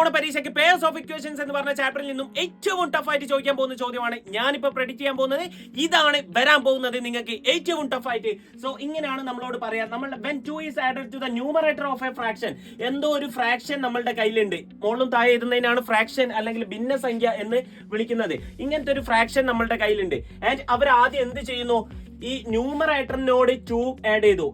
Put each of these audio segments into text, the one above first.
ഓണ പരീക്ഷയ്ക്ക് purse of equations എന്ന് പറഞ്ഞ ചാപ്റ്ററിൽ നിന്നും ഏറ്റവും ടഫ് ആയിട്ട് ചോദിക്കാൻ പോകുന്ന ചോദ്യമാണ് ഞാനിപ്പോ പ്രെഡിക്റ്റ് ചെയ്യാൻ പോകുന്നത്. ഇതാണ് വരാൻ പോകുന്നത് നിങ്ങൾക്ക് ഏറ്റവും ടഫ് ആയിട്ട്. സോ ഇങ്ങനെയാണ് നമ്മളോട് പറയാം, നമ്മളുടെ when 2 is added to the numerator of a fraction, എന്തോ ഒരു ഫ്രാക്ഷൻ നമ്മളുടെ കയ്യിലുണ്ട്. മുകളിലും താഴെ എഴുതുന്നതിനാണ് ഫ്രാക്ഷൻ അല്ലെങ്കിൽ ഭിന്നസംഖ്യ എന്ന് വിളിക്കുന്നത്. ഇങ്ങനത്തെ ഒരു ഫ്രാക്ഷൻ നമ്മളുടെ കയ്യിലുണ്ട്. ആൻഡ് അവർ ആദ്യം എന്ത് ചെയ്യുന്നു, ഈ ന്യൂമറേറ്ററിനോട് 2 ആഡ് ചെയ്തു.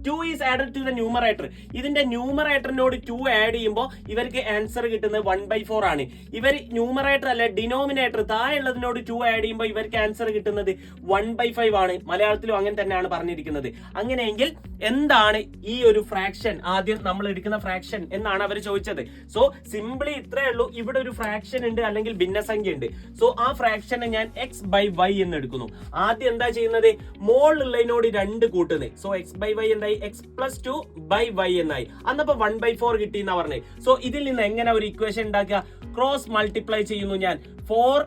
2 is added to the numerator. ഇതിന്റെ ന്യൂമറേറ്ററിനോട് 2 ആഡ് ചെയ്യുമ്പോൾ ഇവർക്ക് ആൻസർ കിട്ടുന്നത് 1/4 ആണ്. ഇവർ ന്യൂമറേറ്റർ അല്ല ഡിനോമിനേറ്റർ താഴെയുള്ളതിനോട് 2 ആഡ് ചെയ്യുമ്പോൾ ഇവർക്ക് ആൻസർ കിട്ടുന്നത് 1/5 ആണ്. മലയാളത്തിലും അങ്ങനെ തന്നെയാണ് പറഞ്ഞിരിക്കുന്നത്. അങ്ങനെയെങ്കിൽ എന്താണ് ഈ ഒരു ഫ്രാക്ഷൻ, ആദ്യം നമ്മൾ എടുക്കുന്ന ഫ്രാക്ഷൻ എന്നാണ് അവർ ചോദിച്ചത്. സോ സിംപ്ലി ഇത്രേ ഉള്ളൂ, ഇവിടെ ഒരു ഫ്രാക്ഷൻ ഉണ്ട് അല്ലെങ്കിൽ ഭിന്നസംഖ്യ ഉണ്ട്. സോ ആ ഫ്രാക്ഷനെ ഞാൻ x/y എന്ന് എടുക്കുന്നു. ആദ്യം എന്താ ചെയ്യുന്നത്, മോളിലുള്ളതിനോട് 2 കൂട്ടുന്നത്. സോ x/y എന്തായി, x+2/y എന്നായി. അന്നപ്പോ 1/4 കിട്ടി എന്നാ പറഞ്ഞത്. സോ ഇതിൽ നിന്ന് എങ്ങനെ ഒരു ഇക്വേഷൻ ഉണ്ടാക്കുക, ക്രോസ് മൾട്ടിപ്ലൈ ചെയ്യുന്നു ഞാൻ. 4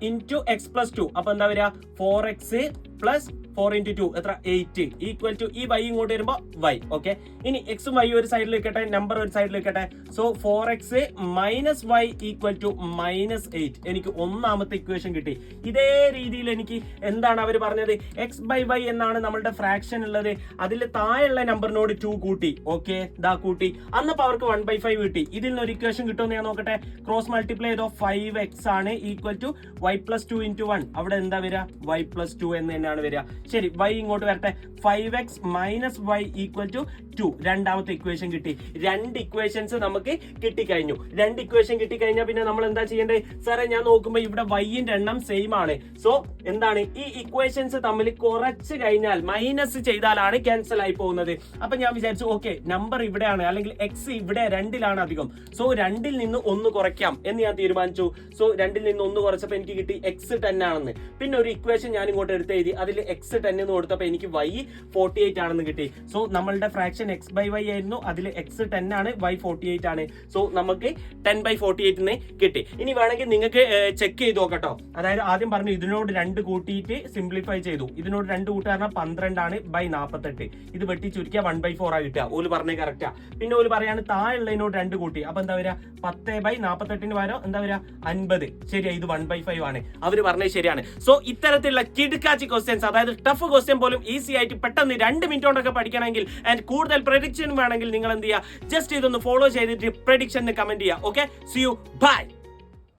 into x+2, അപ്പൊ എന്താ വരിക, 4x plus 4 into 2 എത്ര, 8 ഈക്വൽ ടു ഈ y ഇങ്ങോട്ട് വരുമ്പോ y. ഓക്കെ, ഇനി എക്സും y ഒരു സൈഡിൽ വെക്കട്ടെ, നമ്പർ ഒരു സൈഡിൽ വെക്കട്ടെ. So 4x minus y equal to -8. എനിക്ക് ഒന്നാമത്തെ ഇക്വേഷൻ കിട്ടി. ഇതേ രീതിയിൽ എനിക്ക് എന്താണ് അവർ പറഞ്ഞത്, x/y എന്നാണ് നമ്മളുടെ ഫ്രാക്ഷൻ ഉള്ളത്. അതിൽ താഴെയുള്ള നമ്പറിനോട് 2 കൂട്ടി. ഓക്കെ, ദാ കൂട്ടി. അന്നപ്പോ അവർക്ക് 1/5 കിട്ടി. ഇതിൽ നിന്ന് ഒരു ഇക്വേഷൻ കിട്ടുമെന്ന് ഞാൻ നോക്കട്ടെ. ക്രോസ് മൾട്ടിപ്ലൈ ചെയ്തോ, 5x ആണ് ഈക്വൽ ടു y+2 into 1. അവിടെ എന്താ വരിക, y+2 എന്ന് തന്നെയാണ് വരിക. ശരി, y ഇങ്ങോട്ട് വരട്ടെ. 5x minus y equal to 2. രണ്ടാമത്തെ ഇക്വേഷൻ കിട്ടി. 2 ഇക്വേഷൻസ് നമുക്ക് കിട്ടിക്കഴിഞ്ഞു. 2 ഇക്വേഷൻ കിട്ടിക്കഴിഞ്ഞാൽ പിന്നെ നമ്മൾ എന്താ ചെയ്യേണ്ടത്, സാറേ ഞാൻ നോക്കുമ്പോൾ ഇവിടെ y-ന്റെ എണ്ണം സെയിം ആണ്. സോ എന്താണ്, ഈ ഇക്വേഷൻസ് തമ്മിൽ കുറച്ച് കഴിഞ്ഞാൽ മൈനസ് ചെയ്താലാണ് ക്യാൻസൽ ആയി പോകുന്നത്. അപ്പൊ ഞാൻ വിചാരിച്ചു, ഓക്കെ നമ്പർ ഇവിടെയാണ് അല്ലെങ്കിൽ x ഇവിടെ 2-ലാണ് അധികം. സോ 2-ൽ നിന്ന് 1 കുറയ്ക്കാം എന്ന് ഞാൻ തീരുമാനിച്ചു. സോ 2-ൽ നിന്ന് 1 കുറച്ചപ്പോൾ എനിക്ക് കിട്ടി x 10 ആണെന്ന്. പിന്നെ ഒരു ഇക്വേഷൻ ഞാൻ ഇങ്ങോട്ട് എടുത്ത് എഴുതി. അതിൽ x 10 എന്ന് കൊടുത്തപ്പോൾ എനിക്ക് y 48 ആണെന്ന് കിട്ടി. സോ നമ്മളുടെ ഫ്രാക്ഷൻ x/y ആയിരുന്നു, അതിൽ x 10 ആണ്, y 48 ആണ്. സോ നമുക്ക് 10/48 കിട്ടി. ഇനി വേണമെങ്കിൽ നിങ്ങൾക്ക് ചെക്ക് ചെയ്ത് നോക്കട്ടോ. അതായത് ആദ്യം പറഞ്ഞു ഇതിനോട് 2 കൂട്ടിയിട്ട് സിംപ്ലിഫൈ ചെയ്തു. ഇതിനോട് 2 കൂട്ടുകാരന 12 ആണ് ബൈ 48. ഇത് വെട്ടി ചുരുക്കിയ 1/4 ആ കിട്ടുക. ഓല് പറഞ്ഞ കറക്റ്റാ. പിന്നെ ഓല് പറയാണ് താഴെയുള്ളതിനോട് 2 കൂട്ടി. അപ്പൊ എന്താ വരിക, 10/48 പകരം എന്താ വരിക, 50. ശരിയാ, ഇത് 1/5 ആണ്. അവര് പറഞ്ഞത് ശരിയാണ്. സോ ഇത്തരത്തിലുള്ള കിടുക്കാച്ചി ക്വസ്റ്റ്യൻസ്, അതായത് ടഫ് ക്വസ്റ്റ്യൻ പോലും ഈസി ആയിട്ട് പെട്ടെന്ന് 2 മിനിറ്റ് കൊണ്ടൊക്കെ പഠിക്കണമെങ്കിൽ ആൻഡ് കൂടുതൽ പ്രഡിക്ഷൻ വേണമെങ്കിൽ നിങ്ങൾ എന്ത് ചെയ്യുക, ജസ്റ്റ് ഇതൊന്ന് ഫോളോ ചെയ്തിട്ട് പ്രഡിക്ഷൻ കമന്റ് ചെയ്യുക. Okay, see you, by.